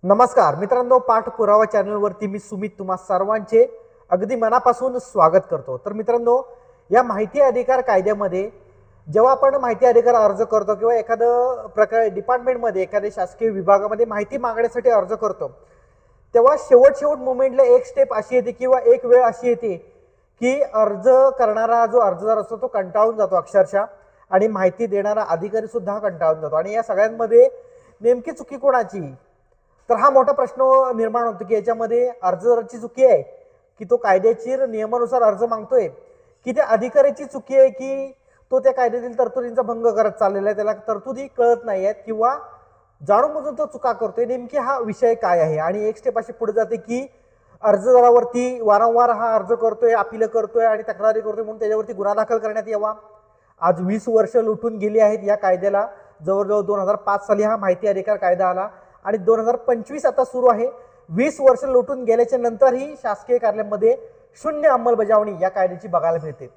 नमस्कार मित्रांनो, पाठपुरावा चॅनलवरती मी सुमित तुम्हा सर्वांचे अगदी मनापासून स्वागत करतो। तर मित्रांनो, या माहिती अधिकार कायद्यामध्ये जेव्हा आपण माहिती अधिकार अर्ज करतो किंवा एखादं प्रकार डिपार्टमेंटमध्ये एखाद्या शासकीय विभागामध्ये माहिती मागण्यासाठी अर्ज करतो, तेव्हा शेवट मोमेंटला एक स्टेप अशी येते किंवा एक वेळ अशी येते की अर्ज करणारा जो अर्जदार असतो तो कंटाळून जातो अक्षरशः, आणि माहिती देणारा अधिकारी सुद्धा कंटाळून जातो। आणि या सगळ्यांमध्ये नेमकी चुकी कोणाची? तर हा मोठा प्रश्न निर्माण होतो की याच्यामध्ये अर्जदाराची चुकी आहे की तो कायद्याच्या नियमानुसार अर्ज मागतोय, की त्या अधिकाऱ्याची चुकी आहे की तो त्या कायद्यातील तरतुदींचा भंग करत चाललेला आहे, त्याला तरतुदी कळत नाही आहेत किंवा जाणून बुजून तो चुका करतोय। नेमकी हा विषय काय आहे? आणि एक स्टेप अशी पुढे जाते की अर्जदारावरती वारंवार हा अर्ज करतोय, अपील करतोय आणि तक्रारी करतोय म्हणून त्याच्यावरती गुन्हा दाखल करण्यात यावा। आज 20 वर्ष लुटून गेली आहेत या कायद्याला। जवळजवळ 2005 साली हा माहिती अधिकार कायदा आला आणि 2025 आता सुरू आहे। 20 वर्ष लुटून गेल्याच्या नंतरही शासकीय कार्यालयामध्ये शून्य अंमलबजावणी या कायद्याची बघायला मिळते।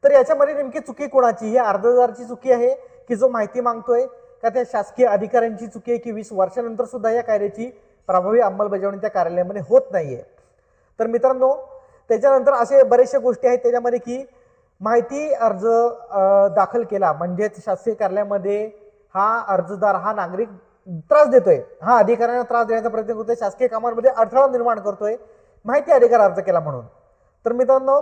तर याच्यामध्ये नेमकी चुकी कोणाची? ही अर्जदाराची चुकी आहे की जो माहिती मागतोय, का त्या शासकीय अधिकाऱ्यांची चुकी आहे की 20 वर्षानंतर सुद्धा या कायद्याची प्रभावी अंमलबजावणी त्या कार्यालयामध्ये होत नाहीये? तर मित्रांनो, त्याच्यानंतर असे बरेचशा गोष्टी आहेत त्याच्यामध्ये की माहिती अर्ज दाखल केला म्हणजेच शासकीय कार्यालयामध्ये हा अर्जदार हा नागरिक त्रास देतोय, हा अधिकाऱ्यांना त्रास देण्याचा प्रयत्न करतोय, शासकीय कामांमध्ये अडथळा निर्माण करतोय माहिती अधिकार अर्ज केला म्हणून। तर मित्रांनो,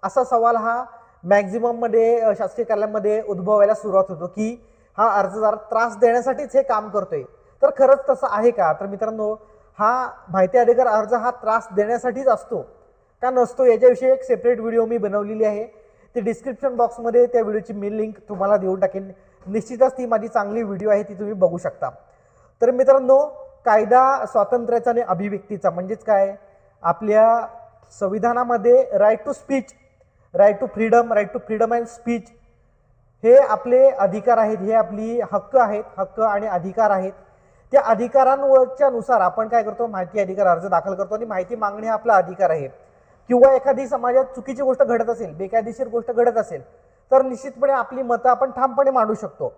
असा सवाल हा मॅक्झिमम मध्ये शासकीय कार्यालयामध्ये उद्भवायला सुरुवात होतो की हा अर्जदार त्रास देण्यासाठीच हे काम करतोय। तर खरंच तसं आहे का? तर मित्रांनो, हा माहिती अधिकार अर्ज हा त्रास देण्यासाठीच असतो का नसतो याच्याविषयी एक सेपरेट व्हिडिओ मी बनवलेली आहे, ती डिस्क्रिप्शन बॉक्समध्ये त्या व्हिडिओची मी लिंक तुम्हाला देऊन टाकेन। निश्चितच ती माझी चांगली व्हिडिओ आहे, ती तुम्ही बघू शकता। तर मित्रांनो, कायदा स्वातंत्र्याचा आणि अभिव्यक्तीचा म्हणजेच काय, आपल्या संविधानामध्ये right to speech, right to freedom and speech हे आपले अधिकार आहेत, हे आपली हक्क आहेत, हक्क आणि अधिकार आहेत। त्या अधिकारांच्या नुसार आपण काय करतो, माहिती अधिकार अर्ज दाखल करतो आणि माहिती मागणे हा आपला अधिकार आहे। किंवा एखादी समाजात चुकीची गोष्ट घडत असेल, बेकायदेशीर गोष्ट घडत असेल, तर निश्चितपणे आपली मतं आपण ठामपणे मांडू शकतो।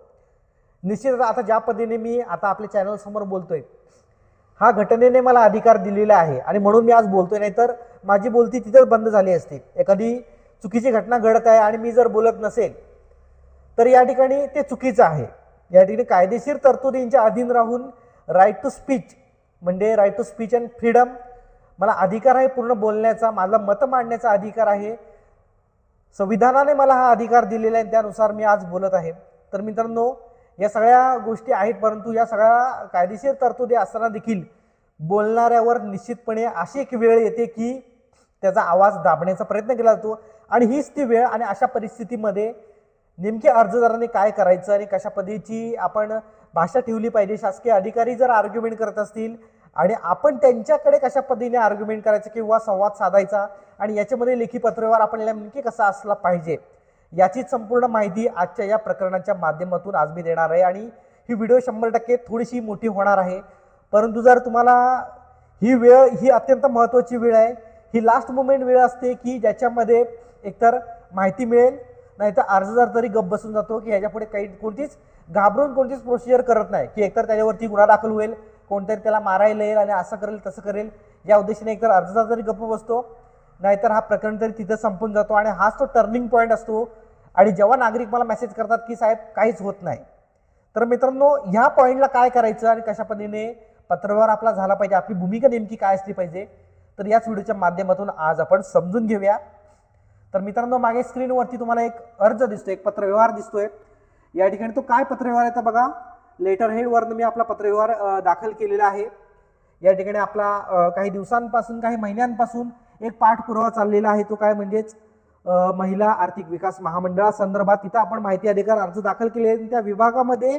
निश्चितच आता ज्या पद्धतीने मी आता आपल्या चॅनल समोर बोलतोय, हा घटनेने मला अधिकार दिलेला आहे आणि म्हणून मी आज बोलतोय, नाहीतर माझी बोलती तिथेच बंद झाली असती। एखादी चुकीची घटना घडत आहे आणि मी जर बोलत नसेल तर या ठिकाणी ते चुकीचं आहे। या ठिकाणी कायदेशीर तरतुदींच्या अधीन राहून राईट टू स्पीच म्हणजे right to speech and freedom, मला अधिकार आहे पूर्ण बोलण्याचा, माझा मत मांडण्याचा अधिकार आहे। संविधानाने मला हा अधिकार दिलेला आहे, त्यानुसार मी आज बोलत आहे। तर मित्रांनो, या सगळ्या गोष्टी आहेत, परंतु या सगळ्या कायदेशीर तरतुदी असताना देखील बोलणाऱ्यावर निश्चितपणे अशी एक वेळ येते की त्याचा आवाज दाबण्याचा प्रयत्न केला जातो आणि हीच ती वेळ। आणि अशा परिस्थितीमध्ये नेमके अर्जदारांनी काय करायचं आणि कशा पद्धतीची आपण भाषा ठेवली पाहिजे, शासकीय अधिकारी जर आर्ग्युमेंट करत असतील आणि आपण त्यांच्याकडे कशा पद्धतीने आर्ग्युमेंट करायचं किंवा संवाद साधायचा आणि याच्यामध्ये लेखी पत्रव्यवहार आपल्याला नेमकी कसा असला पाहिजे, याची संपूर्ण माहिती आजच्या या प्रकरणाच्या माध्यमातून आज मी देणार आहे। आणि ही व्हिडिओ 100% थोडीशी मोठी होणार आहे, परंतु जर तुम्हाला ही वेळ ही अत्यंत महत्त्वाची वेळ आहे, ही लास्ट मोमेंट वेळ असते की ज्याच्यामध्ये एकतर माहिती मिळेल, नाहीतर अर्जदार तरी गप्प बसून जातो की ह्याच्यापुढे काही कोणतीच घाबरून कोणतीच प्रोसिजर करत नाही, की एकतर त्याच्यावरती गुन्हा दाखल होईल, कोणतरी त्याला मारायला येईल आणि असं करेल तसं करेल, या उद्देशाने एकतर अर्जदार तरी गप्प बसतो, नाहीतर हा प्रकरण तरी तिथं संपून जातो। आणि हाच तो टर्निंग पॉईंट असतो। आणि जेव्हा नागरिक मला मेसेज करतात की साहेब काहीच होत नाही, तर मित्रांनो, ह्या पॉईंटला काय करायचं आणि कशा पद्धतीने पत्रव्यवहार आपला झाला पाहिजे, आपली भूमिका नेमकी काय असली पाहिजे, तर याच व्हिडिओच्या माध्यमातून आज आपण समजून घेऊया। तर मित्रांनो, मागे स्क्रीनवरती तुम्हाला एक अर्ज दिसतोय, एक पत्रव्यवहार दिसतोय। या ठिकाणी तो काय पत्रव्यवहार आहे तर बघा, लेटर हेडवरनं मी आपला पत्रव्यवहार दाखल केलेला आहे। या ठिकाणी आपला काही दिवसांपासून काही महिन्यांपासून एक पाठपुरावा चाललेला आहे, तो काय म्हणजेच महिला आर्थिक विकास महामंडळासंदर्भात तिथं आपण माहिती अधिकार अर्ज दाखल केले आहेत। त्या विभागामध्ये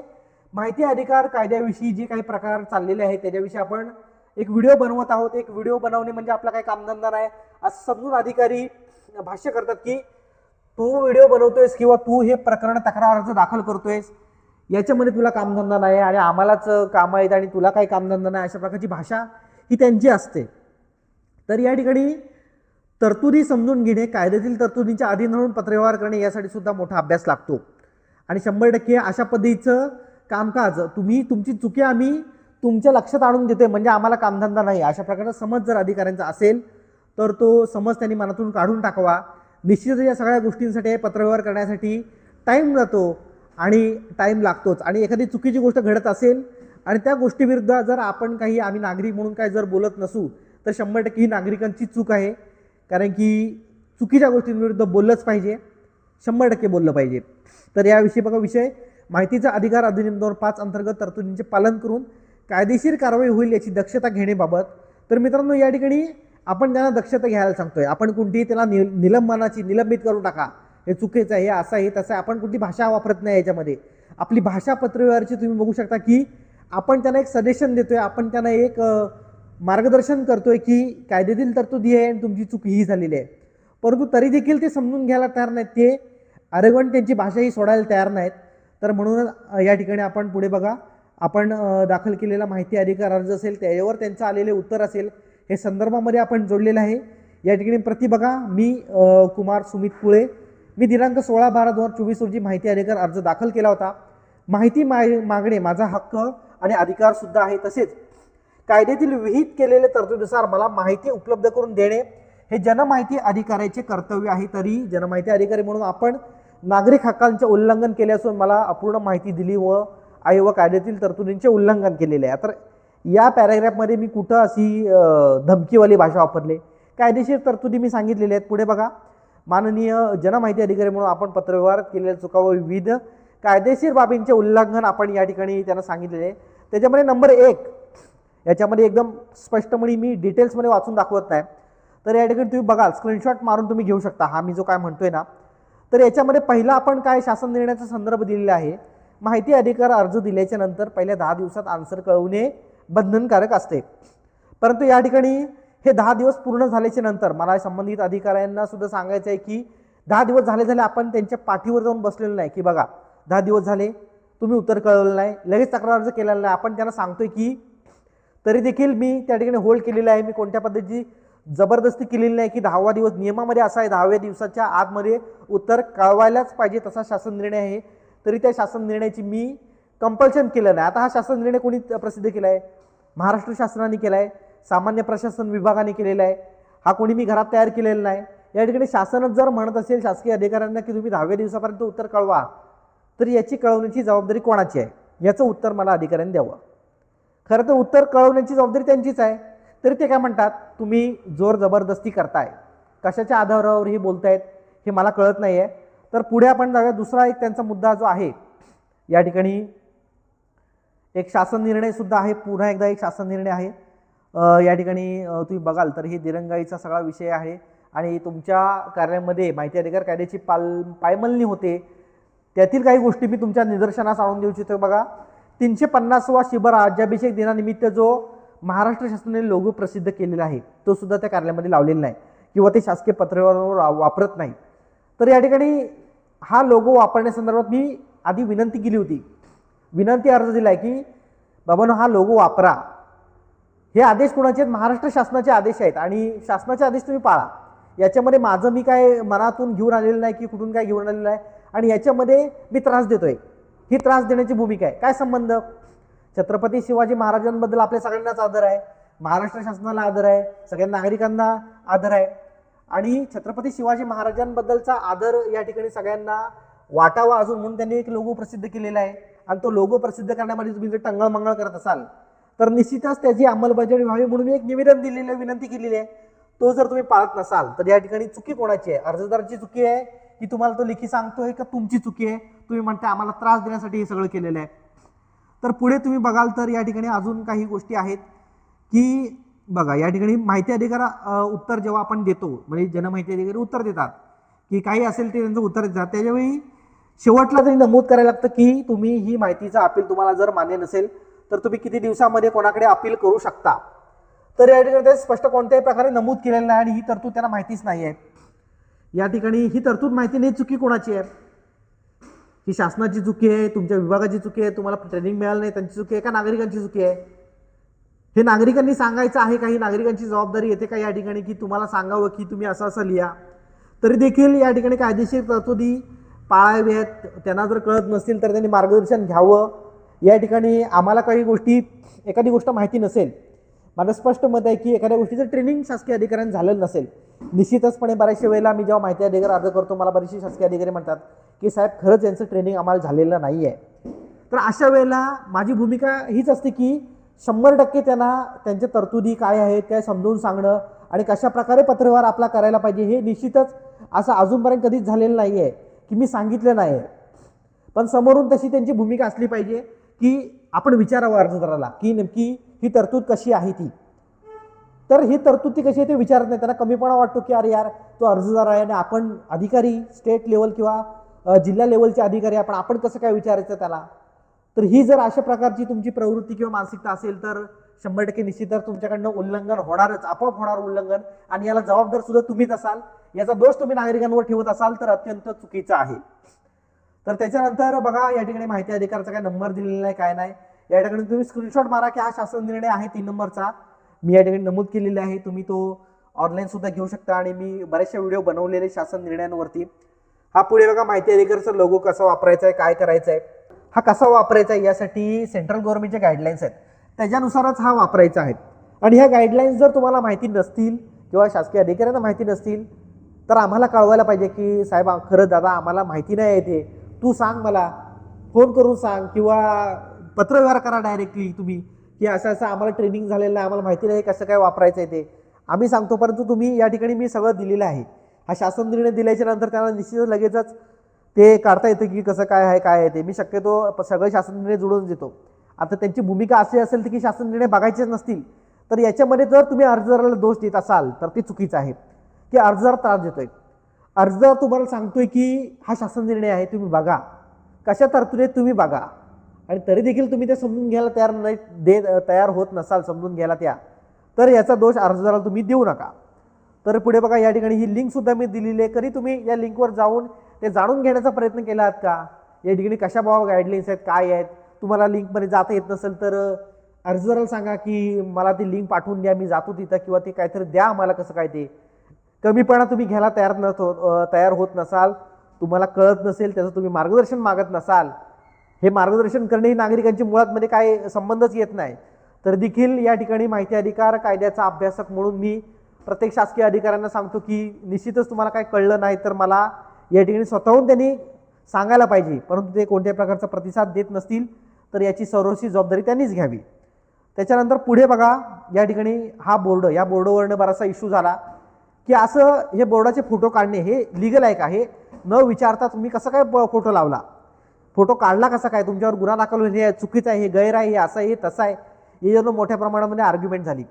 माहिती अधिकार कायद्याविषयी जे काही प्रकार चाललेले आहेत त्याच्याविषयी आपण एक व्हिडिओ बनवत आहोत। एक व्हिडिओ बनवणे म्हणजे आपला काही कामधंदा नाही असं समजून अधिकारी भाष्य करतात की तू व्हिडिओ बनवतोयस किंवा तू हे प्रकरण तक्रार अर्ज दाखल करतोयस, याच्यामध्ये तुला कामधंदा नाही आणि आम्हालाच काम आहेत आणि तुला काही कामधंदा नाही, अशा प्रकारची भाषा ही त्यांची असते। तर या ठिकाणी तरतुदी समजून घेणे, कायद्यातील तरतुदींच्या अधीन राहून पत्रव्यवहार करणे यासाठी सुद्धा मोठा अभ्यास लागतो। आणि 100% अशा पद्धतीचं कामकाज तुमची चुकी आम्ही तुमच्या लक्षात आणून देतोय म्हणजे आम्हाला कामधंदा नाही, अशा प्रकारचा समज जर अधिकाऱ्यांचा असेल तर तो समज त्यांनी मनातून काढून टाकावा. निश्चितच या सगळ्या गोष्टींसाठी पत्रव्यवहार करण्यासाठी टाईम जातो आणि टाईम लागतोच. आणि एखादी चुकीची गोष्ट घडत असेल आणि त्या गोष्टीविरुद्ध जर आपण काही आम्ही नागरिक म्हणून काय जर बोलत नसू तर 100% ही नागरिकांची चूक आहे. कारण की चुकीच्या गोष्टींविरुद्ध बोललंच पाहिजे, 100% बोललं पाहिजे. तर याविषयी बघा विषय माहितीचा अधिकार अधिनियम 2005 अंतर्गत तरतुदींचे पालन करून कायदेशीर कारवाई होईल याची दक्षता घेण्याबाबत. तर मित्रांनो या ठिकाणी आपण त्यांना दक्षता घ्यायला सांगतोय. आपण कोणतीही त्याला निलंबित करून टाका, हे चुकीचं आहे, हे असं आहे तसं आहे, आपण कोणती भाषा वापरत नाही याच्यामध्ये. आपली भाषा पत्रव्यवहारची तुम्ही बघू शकता की आपण त्यांना एक सजेशन देतोय, आपण त्यांना एक मार्गदर्शन करतोय की कायद्यातील तरतुदी आहे आणि तुमची चूक ही झालेली आहे. परंतु तरी देखील ते समजून घ्यायला तयार नाहीत, ते अरेगॉन त्यांची भाषाही सोडायला तयार नाहीत. तर म्हणून या ठिकाणी आपण पुढे बघा, आपण दाखल केलेला माहिती अधिकार अर्ज असेल त्याच्यावर त्यांचं आलेले उत्तर असेल हे संदर्भामध्ये आपण जोडलेलं आहे. या ठिकाणी प्रति बघा, मी कुमार सुमित कुळे, मी दिनांक 16/12/2024 रोजी माहिती अधिकार अर्ज दाखल केला होता. माहिती मागणे माझा हक्क आणि अधिकार सुद्धा आहे. तसेच कायद्यातील विहित केलेल्या तरतुदीनुसार मला माहिती उपलब्ध करून देणे हे जनमाहिती अधिकाऱ्याचे कर्तव्य आहे. तरी जनमाहिती अधिकारी म्हणून आपण नागरिक हक्कांचे उल्लंघन केले असून मला अपूर्ण माहिती दिली व कायद्यातील तरतुदींचे उल्लंघन केलेले आहे. तर या पॅराग्राफमध्ये मी कुठं अशी धमकीवाली भाषा वापरले? कायदेशीर तरतुदी मी सांगितलेल्या आहेत. पुढे बघा, माननीय जनमाहिती अधिकारी म्हणून आपण पत्रव्यवहार केलेल्या चुका व विविध कायदेशीर बाबींचे उल्लंघन आपण या ठिकाणी त्यांना सांगितलेले. त्याच्यामध्ये नंबर 1 याच्यामध्ये एकदम स्पष्टपणे मी डिटेल्समध्ये वाचून दाखवत नाही. तर या ठिकाणी तुम्ही बघाल, स्क्रीनशॉट मारून तुम्ही घेऊ शकता हा मी जो काय म्हणतोय ना. तर याच्यामध्ये पहिला आपण काय शासन निर्णयाचा संदर्भ दिलेला आहे. माहिती अधिकार अर्ज दिल्याच्या नंतर पहिल्या 10 दिवसात आन्सर कळवणे बंधनकारक असते. परंतु या ठिकाणी हे 10 दिवस पूर्ण झाल्याच्या नंतर मला संबंधित अधिकाऱ्यांना सुद्धा सांगायचं आहे की 10 दिवस झाले आपण त्यांच्या पाठीवर जाऊन बसलेलं नाही की बघा 10 दिवस झाले तुम्ही उत्तर कळवलं नाही, लगेच तक्रार अर्ज केलेला नाही. आपण त्यांना सांगतोय की तरी देखील मी त्या ठिकाणी होल्ड केलेला आहे, मी कोणत्या पद्धतीची जबरदस्ती केलेली नाही की 10वा दिवस नियमामध्ये असा आहे 10व्या दिवसाच्या आतमध्ये उत्तर कळवायलाच पाहिजे तसा शासन निर्णय आहे. तरी त्या शासन निर्णयाची मी कंपल्शन केलं नाही. आता हा शासन निर्णय कोणी प्रसिद्ध केला आहे? महाराष्ट्र शासनाने केला आहे, सामान्य प्रशासन विभागाने केलेला आहे. हा कोणी मी घरात तयार केलेला नाही. या ठिकाणी शासनच जर म्हणत असेल शासकीय अधिकाऱ्यांना की तुम्ही 10व्या दिवसापर्यंत उत्तर कळवा, तर याची कळवण्याची जबाबदारी कोणाची आहे याचं उत्तर मला अधिकाऱ्यांनी द्यावं. खरं तर उत्तर कळवण्याची जबाबदारी त्यांचीच आहे. तरी ते काय म्हणतात, तुम्ही जोर जबरदस्ती करताय, कशाच्या आधारावर हे बोलतायत हे मला कळत नाही आहे. तर पुढे आपण जाऊया. दुसरा एक त्यांचा मुद्दा जो आहे, या ठिकाणी एक शासन निर्णय सुद्धा आहे, पुन्हा एकदा एक शासन निर्णय आहे. या ठिकाणी तुम्ही बघाल तर हे दिरंगाईचा सगळा विषय आहे आणि तुमच्या कार्यालयामध्ये माहिती अधिकार कायद्याची पायमलनी होते. त्यातील काही गोष्टी मी तुमच्या निदर्शनास आणून देऊ इच्छितो. बघा, 350वा शिबर राज्याभिषेक दिनानिमित्त जो महाराष्ट्र शासनाने लोगो प्रसिद्ध केलेला आहे तो सुद्धा त्या कार्यालयामध्ये लावलेला नाही किंवा ते शासकीय पत्रव्यवहारावर वापरत नाही. तर या ठिकाणी हा लोगो वापरण्यासंदर्भात मी आधी विनंती केली होती, विनंती अर्ज दिला आहे की बाबांनो हा लोगो वापरा. हे आदेश कोणाचे आहेत? महाराष्ट्र शासनाचे आदेश आहेत आणि शासनाचे आदेश तुम्ही पाळा. याच्यामध्ये माझं मी काय मनातून घेऊन आलेलं नाही की कुठून काय घेऊन आलेलं आहे आणि याच्यामध्ये मी त्रास देतोय, ही त्रास देण्याची भूमिका आहे. काय संबंध? छत्रपती शिवाजी महाराजांबद्दल आपल्या सगळ्यांनाच आदर आहे, महाराष्ट्र शासनाला आदर आहे, सगळ्या नागरिकांना आदर आहे आणि छत्रपती शिवाजी महाराजांबद्दलचा आदर या ठिकाणी सगळ्यांना वाटावा अजून म्हणून त्यांनी एक लोगो प्रसिद्ध केलेला आहे. आणि तो लोगो प्रसिद्ध करण्यामध्ये तुम्ही जर टंगळमंगळ करत असाल तर निश्चितच त्याची अंमलबजावणी व्हावी म्हणून एक निवेदन दिलेलं आहे, विनंती केलेली आहे. तो जर तुम्ही पाळत नसाल तर या ठिकाणी चुकी कोणाची आहे? अर्जदाराची चुकी आहे की तुम्हाला तो लेखी सांगतोय का तुमची चुकी आहे? तुम्ही म्हणता आम्हाला त्रास देण्यासाठी हे सगळं केलेलं आहे. तर पुढे तुम्ही बघाल तर या ठिकाणी अजून काही गोष्टी आहेत की बघा, या ठिकाणी माहिती अधिकार उत्तर जेव्हा आपण देतो म्हणजे जनमाहिती अधिकारी उत्तर देतात की काही असेल ते त्यांचं उत्तर देतात, त्याच्यावेळी शेवटला तरी नमूद करायला लागतं की तुम्ही ही माहितीचा अपील तुम्हाला जर मान्य नसेल तर तुम्ही किती दिवसामध्ये कोणाकडे अपील करू शकता. तर या ठिकाणी ते स्पष्ट कोणत्याही प्रकारे नमूद केलेलं नाही आणि ही तरतूद त्यांना माहितीच नाही आहे. या ठिकाणी ही तरतूद माहिती नाही, चुकी कोणाची आहे? ही शासनाची चुकी आहे, तुमच्या विभागाची चुकी आहे, तुम्हाला ट्रेनिंग मिळालं नाही त्यांची चुकी आहे का नागरिकांची चुकी आहे? हे नागरिकांनी सांगायचं आहे. काही नागरिकांची जबाबदारी येते का या ठिकाणी की तुम्हाला सांगावं की तुम्ही असं असं लिहा? तरी देखील या ठिकाणी कायदेशीर तरतुदी पाळाव्यात. त्यांना जर कळत नसतील तर त्यांनी मार्गदर्शन घ्यावं. या ठिकाणी आम्हाला काही गोष्टी, एखादी गोष्ट माहिती नसेल, माझं स्पष्ट मत आहे की एखाद्या गोष्टीचं ट्रेनिंग शासकीय अधिकाऱ्यांना झालेलं नसेल, निश्चितचपणे बऱ्याचशा वेळेला मी जेव्हा माहिती अधिकार अर्ज करतो मला बरेचसे शासकीय अधिकारी म्हणतात की साहेब खरंच यांचं ट्रेनिंग आम्हाला झालेलं नाही आहे. तर अशा वेळेला माझी भूमिका हीच असते की 100% त्यांना त्यांच्या तरतुदी काय आहेत काय समजून सांगणं आणि कशा प्रकारे पत्रव्यवहार आपला करायला पाहिजे हे निश्चितच असं अजूनपर्यंत कधीच झालेलं नाही आहे की मी सांगितलं नाही. पण समोरून तशी त्यांची भूमिका असली पाहिजे की आपण विचारावं अर्जदाराला की नेमकी ही तरतूद कशी आहे ती. तर ही तरतूद ती कशी आहे ते विचारत नाही. त्यांना कमीपणा वाटतो की अरे यार तो अर्जदार आहे आणि आपण अधिकारी स्टेट लेवल किंवा जिल्हा लेवलचे अधिकारी आपण कसं काय विचारायचं त्याला. तर ही जर अशा प्रकारची तुमची प्रवृत्ती किंवा मानसिकता असेल तर 100% निश्चितच तुमच्याकडनं उल्लंघन होणारच, आपोआप होणार उल्लंघन, आणि याला जबाबदार सुद्धा तुम्हीच असाल. याचा दोष तुम्ही नागरिकांवर ठेवत असाल तर अत्यंत चुकीचं आहे. तर त्याच्यानंतर बघा या ठिकाणी माहिती अधिकाराचा काय नंबर दिलेला नाही काय नाही. या ठिकाणी तुम्ही स्क्रीनशॉट मारा की हा शासन निर्णय आहे 3 नंबरचा, मी या ठिकाणी नमूद केलेला आहे. तुम्ही तो ऑनलाईन सुद्धा घेऊ शकता आणि मी बरेचसे व्हिडिओ बनवलेले शासन निर्णयांवरती. हा पुढे बघा माहिती अधिकाराचा लोगो कसा वापरायचा आहे, काय करायचं आहे, हा कसा वापरायचा आहे यासाठी सेंट्रल गव्हर्नमेंटचे गाईडलाईन्स आहेत, त्याच्यानुसारच हा वापरायचा आहे. आणि ह्या गाईडलाईन्स जर तुम्हाला माहिती नसतील किंवा शासकीय अधिकाऱ्यांना माहिती नसतील तर आम्हाला कळवायला पाहिजे की साहेब खरं दादा आम्हाला माहिती नाही आहे ते, तू सांग, मला फोन करून सांग किंवा पत्रव्यवहार करा डायरेक्टली तुम्ही की असं असं आम्हाला ट्रेनिंग झालेलं आहे, आम्हाला माहिती नाही कसं काय वापरायचं आहे ते आम्ही सांगतो. परंतु तुम्ही या ठिकाणी मी सगळं दिलेलं आहे. हा शासन निर्णय दिल्याच्या नंतर त्यांना निश्चितच लगेचच ते काढता येतं की कसं काय आहे काय आहे ते. मी शक्यतो सगळे शासन निर्णय जुळवून देतो. आता त्यांची भूमिका अशी असेल की शासन निर्णय बघायचेच नसतील तर याच्यामध्ये जर तुम्ही अर्जदाराला दोष देत असाल तर ते चुकीचं आहे की अर्जदार त्रास देतोय. अर्जदार तुम्हाला सांगतोय की हा शासन निर्णय आहे तुम्ही बघा, कशा तरतुदीत तुम्ही बघा, आणि तरी देखील तुम्ही ते समजून घ्यायला तयार नाही, तयार होत नसाल समजून घ्यायला त्या, तर याचा दोष अर्जदाराला तुम्ही देऊ नका. तर पुढे बघा या ठिकाणी ही लिंक सुद्धा मी दिलेली आहे. कधी तुम्ही या लिंकवर जाऊन ते जाणून घेण्याचा प्रयत्न केला आहात का या ठिकाणी कशा बाबा गाईडलाईन्स आहेत काय आहेत. तुम्हाला लिंकमध्ये जाता येत नसेल तर अर्जदाराला सांगा की मला ती लिंक पाठवून द्या, मी जातो तिथं, किंवा ते काहीतरी द्या आम्हाला कसं काय ते. कमीपणा तुम्ही घ्यायला तयार होत नसाल, तुम्हाला कळत नसेल, त्याचं तुम्ही मार्गदर्शन मागत नसाल, हे मार्गदर्शन करणे ही नागरिकांची मुळातमध्ये काय संबंधच येत नाही, तर देखील या ठिकाणी माहिती अधिकार कायद्याचा अभ्यासक म्हणून मी प्रत्येक शासकीय अधिकाऱ्यांना सांगतो की निश्चितच तुम्हाला काय कळलं नाही तर मला या ठिकाणी स्वतःहून त्यांनी सांगायला पाहिजे. परंतु ते कोणत्याही प्रकारचा प्रतिसाद देत नसतील तर याची सर्वस्वी जबाबदारी त्यांनीच घ्यावी. त्याच्यानंतर पुढे बघा या ठिकाणी हा बोर्ड, या बोर्डवरनं बराचसा इश्यू झाला की असं हे बोर्डाचे फोटो काढणे हे लिगल आहे का, हे न विचारता तुम्ही कसं काय फोटो लावला, फोटो काढला कसा काय, तुमच्यावर गुन्हा दाखल होईल, हे चुकीचं आहे, हे गैर आहे, हे असं आहे, हे तसं आहे, याच्यावर मोठ्या प्रमाणामध्ये आर्ग्युमेंट झाली.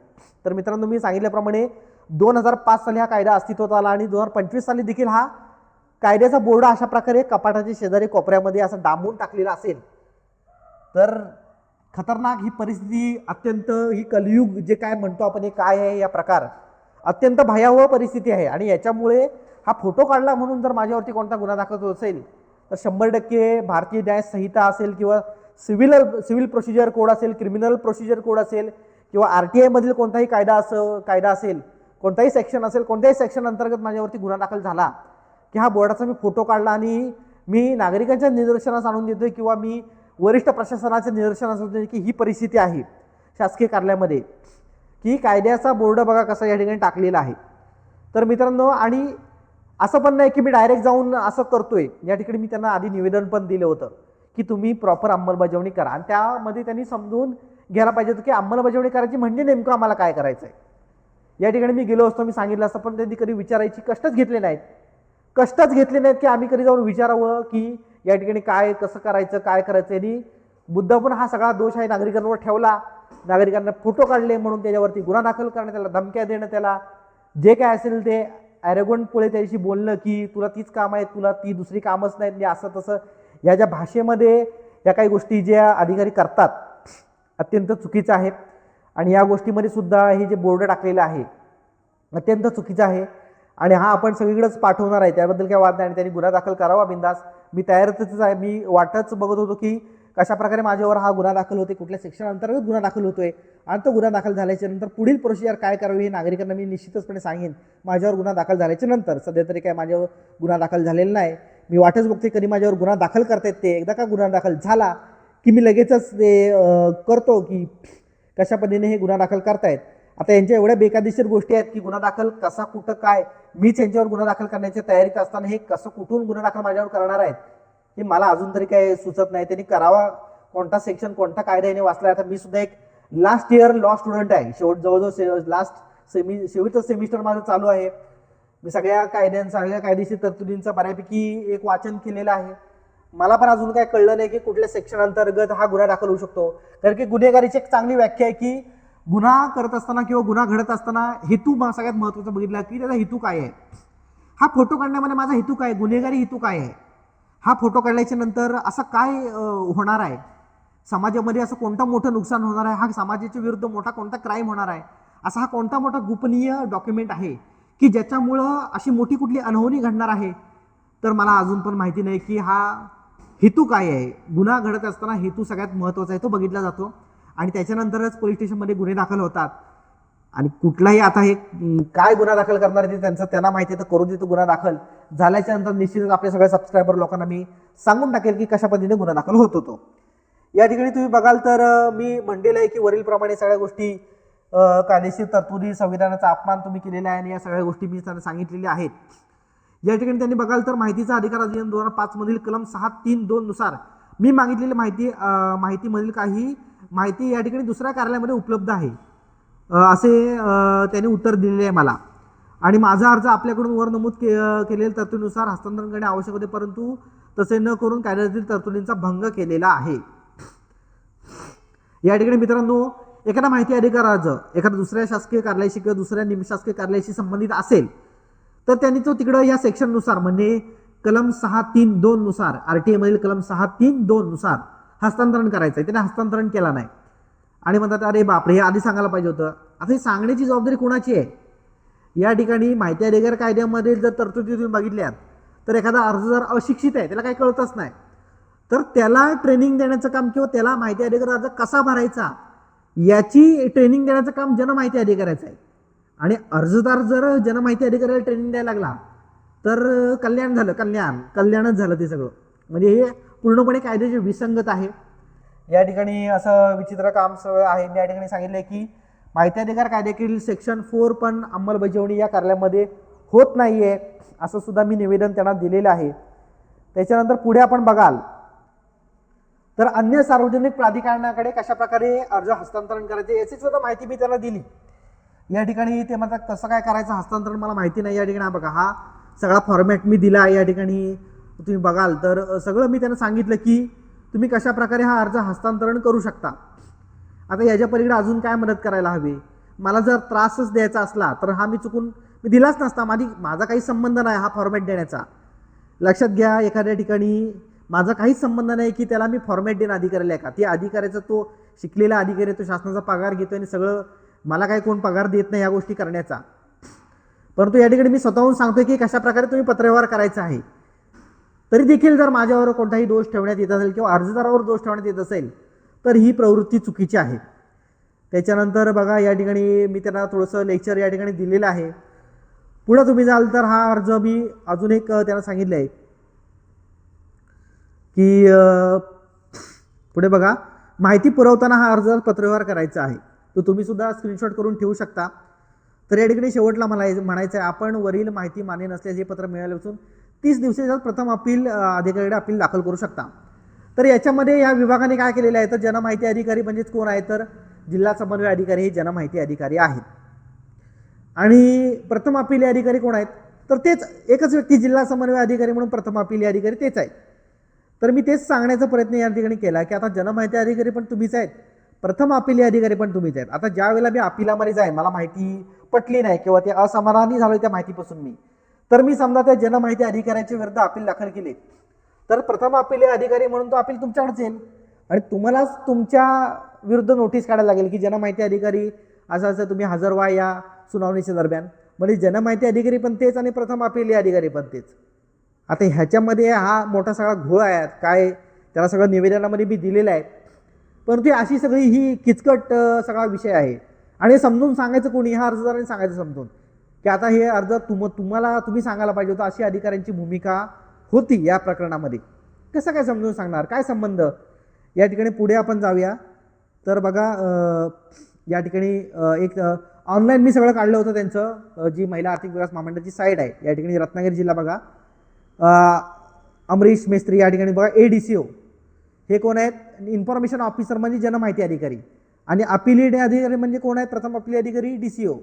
तर मित्रांनो मी सांगितल्याप्रमाणे 2005 साली हा कायदा अस्तित्वात आला आणि 2025 साली देखील हा कायद्याचा बोर्ड अशा प्रकारे कपाटाच्या शेजारी कोपऱ्यामध्ये असं डांबून टाकलेला असेल तर खतरनाक ही परिस्थिती, अत्यंत ही कलियुग जे काय म्हणतो आपण हे काय आहे या प्रकार, अत्यंत भयावह परिस्थिती आहे. आणि याच्यामुळे हा फोटो काढला म्हणून जर माझ्यावरती कोणता गुन्हा दाखल होत असेल तर 100% भारतीय न्याय संहिता असेल किंवा सिव्हिल प्रोसिजर कोड असेल, क्रिमिनल प्रोसिजर कोड असेल किंवा RTI मधील कोणताही कायदा असेल, कोणताही सेक्शन असेल, कोणत्याही सेक्शन अंतर्गत माझ्यावरती गुन्हा दाखल झाला की हा बोर्डाचा मी फोटो काढला आणि मी नागरिकांच्या निदर्शनास आणून देतोय किंवा मी वरिष्ठ प्रशासनाच्या निदर्शनास आणून देतोय की ही परिस्थिती आहे शासकीय कार्यालयामध्ये, की कायद्याचा बोर्ड बघा कसा या ठिकाणी टाकलेला आहे. तर मित्रांनो आणि असं पण नाही की मी डायरेक्ट जाऊन असं करतोय, या ठिकाणी मी त्यांना आधी निवेदन पण दिलं होतं की तुम्ही प्रॉपर अंमलबजावणी करा आणि त्यामध्ये त्यांनी समजून घ्यायला पाहिजे होतं की अंमलबजावणी करायची म्हणजे नेमकं आम्हाला काय करायचं आहे. या ठिकाणी मी गेलो असतो, मी सांगितलं असतं, पण त्यांनी कधी विचारायची कष्टच घेतले नाहीत की आम्ही कधी जाऊन विचारावं की या ठिकाणी काय कसं करायचं काय करायचं. यांनी मुद्दा पण हा सगळा दोष आहे नागरिकांवर ठेवला, नागरिकांना फोटो काढले म्हणून त्याच्यावरती गुन्हा दाखल करणं, त्याला धमक्या देणं, त्याला जे काय असेल ते ॲरोगंट पुढे त्याच्याशी बोलणं की तुला तीच कामं आहेत, तुला ती दुसरी कामच नाहीत, म्हणजे असं तसं या ज्या भाषेमध्ये या काही गोष्टी ज्या अधिकारी करतात अत्यंत चुकीचं आहे. आणि या गोष्टीमध्ये सुद्धा हे जे बोर्ड टाकलेलं आहे अत्यंत चुकीचं आहे आणि हा आपण सगळीकडेच पाठवणार आहे, त्याबद्दल काय वाद नाही. आणि त्यांनी गुन्हा दाखल करावा बिंदास, मी तयारीतच आहे. मी वाटच बघत होतो की कशा प्रकारे माझ्यावर हा गुन्हा दाखल होते, कुठल्या सेक्शन अंतर्गत गुन्हा दाखल होतोय आणि तो गुन्हा दाखल झाल्याच्या नंतर पुढील प्रोसिजर काय करावी हे नागरिकांना मी निश्चितचपणे सांगेन माझ्यावर गुन्हा दाखल झाल्याच्या नंतर. सध्या तरी काय माझ्यावर गुन्हा दाखल झालेला नाही, मी वाटच बघते कधी माझ्यावर गुन्हा दाखल करतायत ते. एकदा का गुन्हा दाखल झाला की मी लगेचच ते करतो की कशा पद्धतीने हे गुन्हा दाखल करतायत. आता यांच्या एवढ्या बेकायदेशीर गोष्टी आहेत की गुन्हा दाखल कसा कुठं काय, मीच यांच्यावर गुन्हा दाखल करण्याच्या तयारीत असताना हे कसं कुठून गुन्हा दाखल माझ्यावर करणार आहेत हे मला अजून तरी काही सुचत नाही. त्यांनी करावा कोणता सेक्शन कोणता कायदा याने वाचला. आता मी सुद्धा एक लास्ट इयर लॉ स्टुडंट आहे. जवळजवळ शेवटचं सेमिस्टर माझं चालू आहे. मी सगळ्या कायदेशीर तरतुदींचा बऱ्यापैकी एक वाचन केलेलं आहे. मला पण अजून काय कळलं नाही की कुठल्या सेक्शन अंतर्गत हा गुन्हा दाखल होऊ शकतो. कारण की गुन्हेगारीची एक चांगली व्याख्या आहे की गुन्हा करत असताना किंवा गुन्हा घडत असताना हेतू सगळ्यात महत्त्वाचा बघितला की त्याचा हेतू काय आहे. हा फोटो काढण्यामध्ये माझा हेतू काय, गुन्हेगारी हेतू काय आहे, हा फोटो काढल्याच्या नंतर असं काय होणार आहे, समाजामध्ये असं कोणतं मोठं नुकसान होणार आहे, हा समाजाच्या विरुद्ध मोठा कोणता क्राईम होणार आहे, असा हा कोणता मोठा गोपनीय डॉक्युमेंट आहे की ज्याच्यामुळं अशी मोठी कुठली अनहोनी घडणार आहे. तर मला अजून पण माहिती नाही की हा हेतू काय आहे. गुन्हा घडत असताना हेतू सगळ्यात महत्त्वाचा आहे, तो बघितला जातो आणि त्याच्यानंतरच पोलीस स्टेशनमध्ये गुन्हे दाखल होतात. आणि कुठलाही आता हे काय गुन्हा दाखल करणार ते त्यांना माहिती आहे, तर करू देतो. गुन्हा दाखल झाल्याच्या नंतर निश्चितच आपल्या सगळ्या सबस्क्रायबर लोकांना मी सांगून टाकेल की कशा पद्धतीने गुन्हा दाखल होत होतो. या ठिकाणी तुम्ही बघाल तर मी म्हणलेलं आहे की वरीलप्रमाणे सगळ्या गोष्टी कायदेशीर तरतुदी संविधानाचा अपमान तुम्ही केलेला आहे आणि या सगळ्या गोष्टी मी त्यांना सांगितलेल्या आहेत. या ठिकाणी त्यांनी बघाल तर माहितीचा अधिकार अधिनियम 2005 मधील कलम 632 नुसार मी मागितलेली माहितीमधील काही माहिती या ठिकाणी दुसऱ्या कार्यालयामध्ये उपलब्ध आहे असे त्यांनी उत्तर दिलेले आहे मला. आणि माझा अर्ज आपल्याकडून वर नमूद केलेल्या तरतुदीनुसार हस्तांतरण करणे आवश्यक होते, परंतु तसे न करून कायद्यातील तरतुदींचा भंग केलेला आहे. या ठिकाणी मित्रांनो, एखादा माहिती अधिकार अर्ज एखाद्या दुसऱ्या शासकीय कार्यालयाशी किंवा दुसऱ्या निमशासकीय कार्यालयाशी संबंधित असेल तर त्यांनी तो तिकडं या सेक्शननुसार म्हणजे कलम 632 नुसार RTA मधील कलम 632 नुसार हस्तांतरण करायचं आहे. त्याने हस्तांतरण केला नाही आणि म्हणतात अरे बापरे, हे आधी सांगायला पाहिजे होतं. आता ही सांगण्याची जबाबदारी कोणाची आहे. या ठिकाणी माहिती अधिकार कायद्यामध्ये जर तरतुदी तुम्ही बघितल्यात तर एखादा अर्जदार अशिक्षित आहे, त्याला काही कळतच नाही, तर त्याला ट्रेनिंग देण्याचं काम किंवा त्याला माहिती अधिकार अर्ज कसा भरायचा याची ट्रेनिंग देण्याचं काम जनमाहिती अधिकाऱ्याचं आहे. आणि अर्जदार जर जनमाहिती अधिकाऱ्याला ट्रेनिंग द्यायला लागला तर कल्याण झालं, कल्याणच झालं ते सगळं. म्हणजे हे पूर्णपणे कायद्याचे विसंगत आहे. या ठिकाणी असं विचित्र काम सगळं आहे. मी या ठिकाणी सांगितलं की माहिती अधिकार कायद्यातील सेक्शन 4 पण अंमलबजावणी या कार्यालयामध्ये होत नाही आहे असं सुद्धा मी निवेदन त्यांना दिलेलं आहे. त्याच्यानंतर पुढे आपण बघाल तर अन्य सार्वजनिक प्राधिकरणाकडे कशा प्रकारे अर्ज हस्तांतरण करायचे याची सुद्धा माहिती मी त्यांना दिली. या ठिकाणी ते म्हणतात कसं काय करायचं हस्तांतरण मला माहिती नाही. या ठिकाणी बघा हा सगळा फॉर्मॅट मी दिला आहे. या ठिकाणी तुम्ही बघाल तर सगळं मी त्यांना सांगितलं की तुम्ही कशा प्रकारे हा अर्ज हस्तांतरण करू शकता. आता याच्या पलीकडे अजून काय मदत करायला हवी. मला जर त्रासच द्यायचा असला तर हा मी दिलाच नसता. माझा काही संबंध नाही हा फॉर्मॅट देण्याचा. लक्षात घ्या, एखाद्या ठिकाणी माझा काहीच संबंध नाही की त्याला मी फॉर्मॅट देणं अधिकाऱ्याला आहे का. ते अधिकाऱ्याचा तो शिकलेला अधिकारी, तो शासनाचा पगार घेतोय आणि सगळं मला काही कोण पगार देत नाही या गोष्टी करण्याचा. परंतु या ठिकाणी मी स्वतःहून सांगतोय की कशा प्रकारे तुम्ही पत्रव्यवहार करायचा आहे. तरी देखील जर माझ्यावर कोणताही दोष ठेवण्यात येत असेल किंवा अर्जदारावर दोष ठेवण्यात येत असेल तर ही प्रवृत्ती चुकीची आहे. त्याच्यानंतर बघा या ठिकाणी मी त्यांना थोडंसं लेक्चर या ठिकाणी दिलेलं आहे. पुढे तुम्ही जाल तर हा अर्ज मी अजून एक त्यांना सांगितलं आहे की पुढे बघा माहिती पुरवताना हा अर्ज पत्रव्यवहार करायचा आहे. तो तुम्ही सुद्धा स्क्रीनशॉट करून ठेवू शकता. तर या ठिकाणी शेवटला मला म्हणायचं आहे आपण वरील माहिती मान्य नसल्याचे पत्र मिळाल्यापासून 30 दिवसाच्या प्रथम अपील अधिकाऱ्याकडे अपील दाखल करू शकता. तर याच्यामध्ये या विभागाने काय केलेलं आहे तर जनमाहिती अधिकारी म्हणजेच कोण आहे तर जिल्हा समन्वय अधिकारी हे जनमाहिती अधिकारी आहेत. आणि प्रथम अपील अधिकारी कोण आहेत तर तेच एकच व्यक्ती जिल्हा समन्वय अधिकारी म्हणून प्रथम अपील अधिकारी तेच आहेत. तर मी तेच सांगण्याचा प्रयत्न या ठिकाणी केला की आता जनमाहिती अधिकारी पण तुम्हीच आहेत, प्रथम अपील अधिकारी पण तुम्हीच आहेत. आता ज्या वेळेला मी अपिलामध्ये जाईन मला माहिती पटली नाही किंवा ते असमाधानी झालं त्या माहितीपासून तर मी समजा त्या जनमाहिती अधिकाऱ्याच्या विरुद्ध अपील दाखल केले तर प्रथम अपील अधिकारी म्हणून तो अपील तुमच्याकडेच येईल आणि तुम्हालाच तुमच्या विरुद्ध नोटीस काढायला लागेल की जनमाहिती अधिकारी असं तुम्ही हजर व्हा या सुनावणीच्या दरम्यान. म्हणजे जनमाहिती अधिकारी पण तेच आणि प्रथम अपील अधिकारी पण तेच. आता ह्याच्यामध्ये हा मोठा सगळा घोळ आहे काय त्याला सगळं निवेदनामध्ये मी दिलेलं आहे. परंतु अशी सगळी ही किचकट सगळा विषय आहे आणि समजून सांगायचं कोणी ह्या अर्जदारांनी सांगायचं समजून की आता हे अर्ज तुम्ही सांगायला पाहिजे होतं अशी अधिकाऱ्यांची भूमिका होती या प्रकरणामध्ये. कसं काय समजून सांगणार, काय संबंध. या ठिकाणी पुढे आपण जाऊया तर बघा या ठिकाणी एक ऑनलाईन मी सगळं काढलं होतं त्यांचं जी महिला आर्थिक विकास महामंडळाची साईट आहे या ठिकाणी रत्नागिरी जिल्हा बघा अमरीश मेस्त्री या ठिकाणी बघा ADCO हे कोण आहेत इन्फॉर्मेशन ऑफिसर म्हणजे जनमाहिती अधिकारी आणि अपिलेट अधिकारी म्हणजे कोण आहेत प्रथम अपिलेट अधिकारी DCO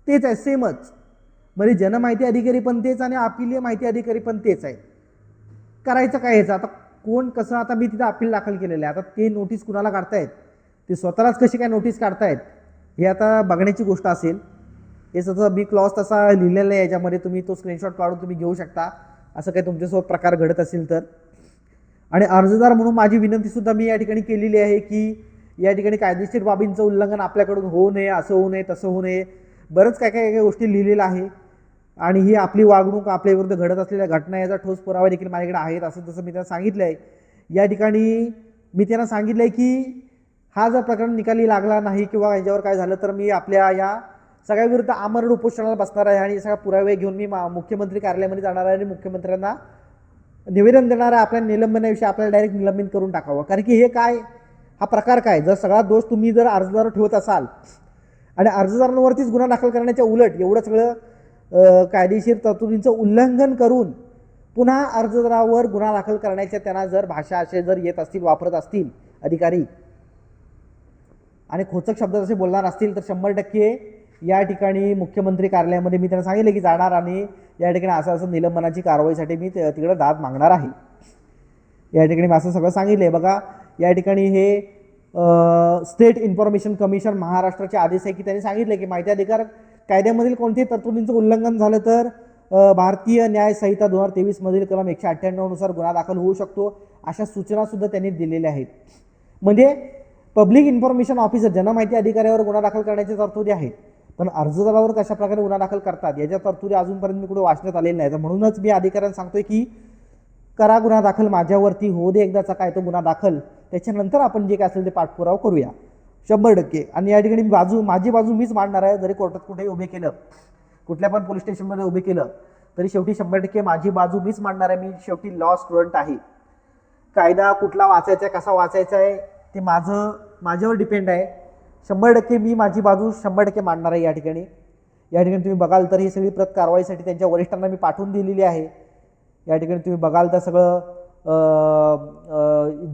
तेच आहे सेमच म्हणजे जनमाहिती अधिकारी पण तेच आणि अपिलीय माहिती अधिकारी पण तेच आहे करायचं काय याचं आता कोण कसं आता मी तिथं अपील दाखल केलेलं आहे आता ते नोटीस कुणाला काढतायत ते स्वतःलाच कशी काय नोटीस काढतायत हे आता बघण्याची गोष्ट असेल हे सगळं मी क्लॉज तसा लिहिलेला आहे याच्यामध्ये तुम्ही तो स्क्रीनशॉट काढून तुम्ही घेऊ शकता असं काही तुमच्यासोबत प्रकार घडत असेल तर आणि अर्जदार म्हणून माझी विनंतीसुद्धा मी या ठिकाणी केलेली आहे की या ठिकाणी कायदेशीर बाबींचं उल्लंघन आपल्याकडून होऊ नये असं होऊ नये तसं होऊ नये बरंच काय काय गोष्टी लिहिलेलं आहे आणि ही आपली वागणूक आपल्याविरुद्ध घडत असलेल्या घटना याचा ठोस पुरावा देखील माझ्याकडे आहेत असं तसं मी त्यांना सांगितलं आहे या ठिकाणी मी त्यांना सांगितलं आहे की हा जर प्रकरण निकाली लागला नाही किंवा याच्यावर काय झालं तर मी आपल्या या सगळ्याविरुद्ध आमरण उपोषणाला बसणार आहे आणि सगळ्या पुरावे घेऊन मी मुख्यमंत्री कार्यालयामध्ये जाणार आहे आणि मुख्यमंत्र्यांना निवेदन देणार आहे आपल्या निलंबनाविषयी आपल्याला डायरेक्ट निलंबित करून टाकावं कारण की हे काय हा प्रकार काय जर सगळा दोष तुम्ही जर अर्जदार ठेवत असाल आणि अर्जदारांवरतीच गुन्हा दाखल करण्याच्या उलट एवढं सगळं कायदेशीर तरतुदींचं उल्लंघन करून पुन्हा अर्जदारावर गुन्हा दाखल करण्याच्या त्यांना जर भाषा असे जर येत असतील वापरत असतील अधिकारी आणि खोचक शब्द जसे बोलणार असतील तर 100% या ठिकाणी मुख्यमंत्री कार्यालयामध्ये मी त्यांना सांगितलं की जाणार आणि या ठिकाणी असं निलंबनाची कारवाईसाठी मी तिकडे दाद मागणार आहे या ठिकाणी मी असं सगळं सांगितलं आहे बघा या ठिकाणी हे स्टेट इन्फॉर्मेशन कमिशन महाराष्ट्राचे आदेश आहे की त्यांनी सांगितले की माहिती अधिकार कायद्यामधील कोणत्याही तरतुदींचं उल्लंघन झालं तर भारतीय न्याय संहिता 2023 मधील कलम 198 नुसार गुन्हा दाखल होऊ शकतो अशा सूचनासुद्धा त्यांनी दिलेल्या आहेत म्हणजे पब्लिक इन्फॉर्मेशन ऑफिसर जनमाहिती अधिकाऱ्यावर गुन्हा दाखल करण्याच्या तरतुदी आहेत पण अर्जदारावर कशा प्रकारे गुन्हा दाखल करतात याच्या तरतुदी अजूनपर्यंत मी कुठे वाचण्यात आलेल्या नाही तर म्हणूनच मी अधिकाऱ्यांना सांगतोय की करा गुन्हा दाखल माझ्यावरती होऊ दे एकदाचा काय तो गुन्हा दाखल त्याच्यानंतर आपण जे काय असेल ते पाठपुरावा करूया 100% आणि या ठिकाणी माझी बाजू मीच मांडणार आहे जरी कोर्टात कुठेही उभे केलं कुठल्या पण पोलीस स्टेशनमध्ये उभे केलं तरी शेवटी 100% माझी बाजू मीच मांडणार आहे मी शेवटी लॉ स्टुडंट आहे कायदा कुठला वाचायचा आहे कसा वाचायचा आहे ते माझ्यावर डिपेंड आहे 100% मी माझी बाजू 100% मांडणार आहे या ठिकाणी तुम्ही बघाल तर ही सगळी प्रत कारवाईसाठी त्यांच्या वरिष्ठांना मी पाठवून दिलेली आहे या ठिकाणी तुम्ही बघाल तर सगळं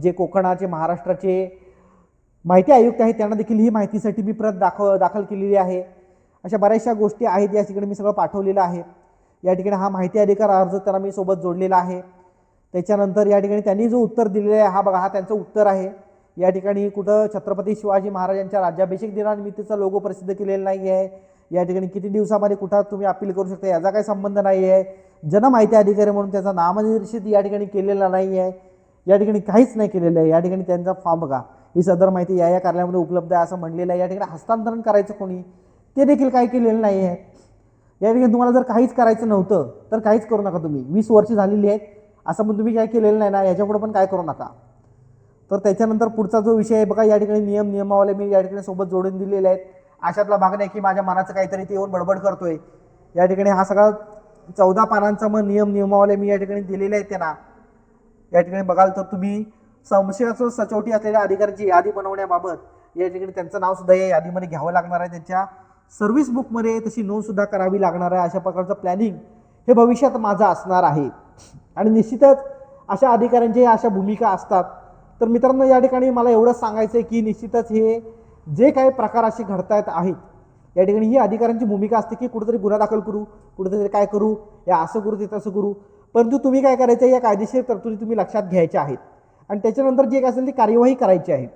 जे कोकणाचे महाराष्ट्राचे माहिती आयुक्त आहेत त्यांना देखील ही माहितीसाठी मी प्रत दाखल केलेली आहे अशा बऱ्याचशा गोष्टी आहेत या ठिकाणी मी सगळं पाठवलेलं आहे या ठिकाणी हा माहिती अधिकार अर्ज त्यांना मी सोबत जोडलेला आहे त्याच्यानंतर या ठिकाणी त्यांनी जो उत्तर दिलेलं आहे हा बघा हा त्यांचं उत्तर आहे या ठिकाणी कुठं छत्रपती शिवाजी महाराजांच्या राज्याभिषेक दिनानिमित्तचा लोगो प्रसिद्ध केलेला नाही आहे या ठिकाणी किती दिवसामध्ये कुठं तुम्ही अपील करू शकता याचा काही संबंध नाही आहे जनमाहिती अधिकारी म्हणून त्याचा नामनिर्देशित या ठिकाणी केलेला नाही आहे या ठिकाणी काहीच नाही केलेलं आहे या ठिकाणी त्यांचा फॉर्म बघा ही सदर माहिती या कार्यालयामध्ये उपलब्ध आहे असं म्हणलेलं आहे या ठिकाणी हस्तांतरण करायचं कोणी ते देखील काही केलेलं नाही आहे या ठिकाणी तुम्हाला जर काहीच करायचं नव्हतं तर काहीच करू नका तुम्ही 20 वर्ष झालेली आहेत असं पण तुम्ही काय केलेलं नाही ना याच्यापुढे पण काय करू नका तर त्याच्यानंतर पुढचा जो विषय आहे बघा या ठिकाणी नियमावली मी या ठिकाणी सोबत जोडून दिलेले आहेत अशातला भाग नाही की माझ्या मनाचं काहीतरी ते येऊन बडबड करतोय या ठिकाणी हा सगळा 14 पानांचा मग नियमावली मी या ठिकाणी दिलेले आहेत त्यांना या ठिकाणी बघाल तर तुम्ही संशयाचं सचोटी असलेल्या अधिकाऱ्यांची यादी बनवण्याबाबत या ठिकाणी त्यांचं नाव सुद्धा या यादीमध्ये घ्यावं लागणार आहे त्यांच्या सर्व्हिस बुकमध्ये तशी नोंद सुद्धा करावी लागणार आहे अशा प्रकारचं प्लॅनिंग हे भविष्यात माझं असणार आहे आणि निश्चितच अशा अधिकाऱ्यांच्या अशा भूमिका असतात तर मित्रांनो या ठिकाणी मला एवढंच सांगायचं आहे की निश्चितच हे जे काही प्रकार असे घडतायत आहेत या ठिकाणी ही अधिकाऱ्यांची भूमिका असते की कुठेतरी गुन्हा दाखल करू कुठेतरी काय करू या असं करू ते तसं करू परंतु तुम्ही काय करायचं या कायदेशीर तरतुदी तुम्ही लक्षात घ्यायच्या आहेत आणि त्याच्यानंतर जे काय असेल ती कार्यवाही करायची आहे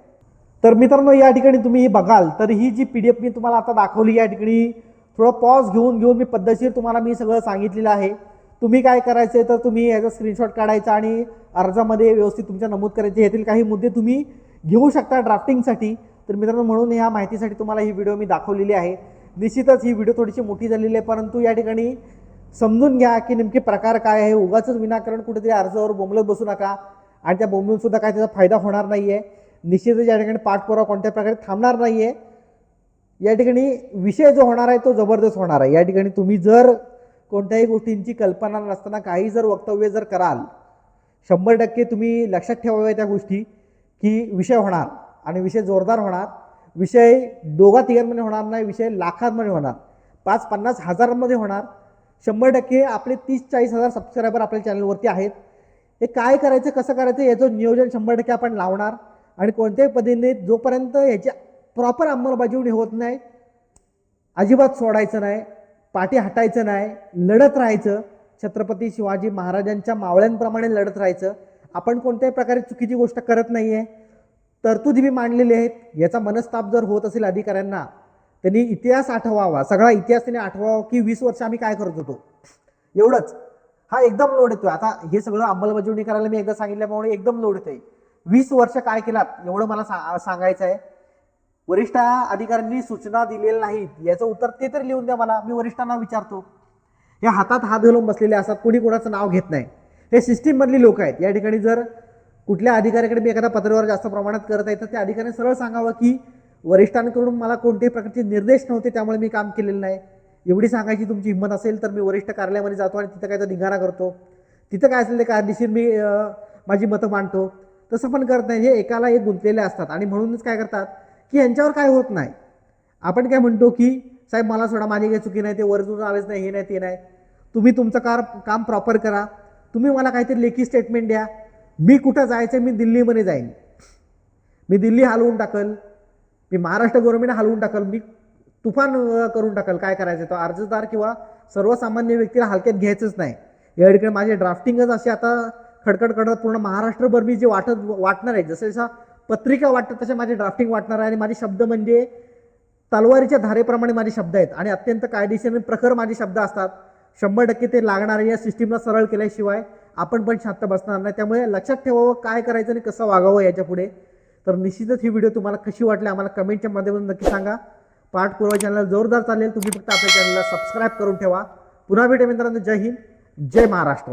तर मित्रांनो या ठिकाणी तुम्ही हे बघाल तर ही जी PDF मी तुम्हाला आता दाखवली या ठिकाणी थोडं पॉज घेऊन मी पद्धतशीर तुम्हाला मी सगळं सांगितलेलं आहे तुम्ही काय करायचं तर तुम्ही याचा स्क्रीनशॉट काढायचा आणि अर्जामध्ये व्यवस्थित तुमच्या नमूद करायचे यातील काही मुद्दे तुम्ही घेऊ शकता ड्राफ्टिंगसाठी तर मित्रांनो म्हणून या माहितीसाठी तुम्हाला ही व्हिडिओ मी दाखवलेली आहे निश्चितच ही व्हिडिओ थोडीशी मोठी झालेली आहे परंतु या ठिकाणी समजून घ्या की नेमके प्रकार काय आहे उगाच विनाकारण कुठेतरी अर्जावर बोंबलत बसू नका आणि त्या बोंबलून सुद्धा काय त्याचा फायदा होणार नाही आहे निश्चितच या ठिकाणी पाठपुरावा कोणत्या प्रकारे थांबणार नाही आहे या ठिकाणी विषय जो होणार आहे तो जबरदस्त होणार आहे या ठिकाणी तुम्ही जर कोणत्याही गोष्टींची कल्पना नसताना काही जर वक्तव्य जर कराल 100% तुम्ही लक्षात ठेवाव्या त्या गोष्टी की विषय होणार आणि विषय जोरदार होणार. विषय दोघा तिघांमध्ये होणार नाही, विषय लाखांमध्ये होणार, 5-50 हजारांमध्ये होणार. 100% आपले 30-40 हजार सबस्क्रायबर आपल्या चॅनलवरती आहेत. हे काय करायचं कसं करायचं याचं नियोजन 100% आपण लावणार आणि कोणत्याही पद्धतीने जोपर्यंत याची प्रॉपर अंमलबजावणी होत नाही अजिबात सोडायचं नाही, पाठी हटायचं नाही, लढत राहायचं. छत्रपती शिवाजी महाराजांच्या मावळ्यांप्रमाणे लढत राहायचं. आपण कोणत्याही प्रकारे चुकीची गोष्ट करत नाही आहे. तरतुदी बी मांडलेली आहेत. याचा मनस्ताप जर होत असेल अधिकाऱ्यांना त्यांनी इतिहास आठवावा, सगळा इतिहास त्यांनी आठवावा की 20 वर्ष आम्ही काय करत होतो एवढंच. हा एकदम लोड येतोय. आता हे सगळं अंमलबजावणी करायला मी एकदा सांगितल्यामुळे एकदम लोड येतोय. 20 वर्ष काय केलात एवढं मला सांगायचं आहे. वरिष्ठ अधिकाऱ्यांनी सूचना दिलेल्या नाहीत याचं उत्तर ते तरी लिहून द्या मला, मी वरिष्ठांना विचारतो. हे हातात हात घालून बसलेले असतात, कोणी कोणाचं नाव घेत नाही. हे सिस्टीम मधली लोक आहेत. या ठिकाणी जर कुठल्या अधिकाऱ्याकडे मी एखादा पत्रव्यवहार जास्त प्रमाणात करत आहे तर त्या अधिकाऱ्याने सरळ सांगावं की वरिष्ठांकडून मला कोणत्याही प्रकारचे निर्देश नव्हते त्यामुळे मी काम केलेलं नाही. एवढी सांगायची तुमची हिंमत असेल तर मी वरिष्ठ कार्यालयामध्ये जातो आणि तिथं काय तर धिंगाणा करतो, तिथं काय असेल ते कायदेशीर मी माझी मतं मांडतो. तसं पण करत नाही. हे एकाला एक गुंतलेले असतात आणि म्हणूनच काय करतात की यांच्यावर काय होत नाही. आपण काय म्हणतो की साहेब मला सोडा, माझी काही चुकी नाही, ते वरतून आलेच नाही, हे नाही ते नाही, तुम्ही तुमचं काम प्रॉपर करा, तुम्ही मला काहीतरी लेखी स्टेटमेंट द्या. मी कुठं जायचं, मी दिल्लीमध्ये जाईन, मी दिल्ली हलवून टाकल, मी महाराष्ट्र गव्हर्नमेंट हलवून टाकल, मी तुफान करून टाकल. काय करायचं तो अर्जदार किंवा सर्वसामान्य व्यक्तीला हलक्यात घ्यायचंच नाही. या ठिकाणी माझे ड्राफ्टिंगच असे आता खडखड करत पूर्ण महाराष्ट्रभर मी जे वाटणार आहे, जसं जसं पत्रिका वाटतात तसे माझे ड्राफ्टिंग वाटणार आहे. आणि माझे शब्द म्हणजे तलवारीच्या धारेप्रमाणे माझे शब्द आहेत आणि अत्यंत कायदेशीर आणि प्रखर माझे शब्द असतात. 100% ते लागणार आहे. या सिस्टीमला सरळ केल्याशिवाय आपण पण शांत बसणार नाही. त्यामुळे लक्षात ठेवावं काय करायचं आणि कसं वागावं याच्या पुढे. तर निश्चितच ही व्हिडिओ तुम्हाला कशी वाटली आम्हाला कमेंटच्या माध्यमातून नक्की सांगा. पाठपुरावा चॅनल जोरदार चालेल. तुम्ही फक्त आपल्या चॅनलला सबस्क्राईब करून ठेवा. पुन्हा भेटूया मित्रांनो. जय हिंद, जय महाराष्ट्र.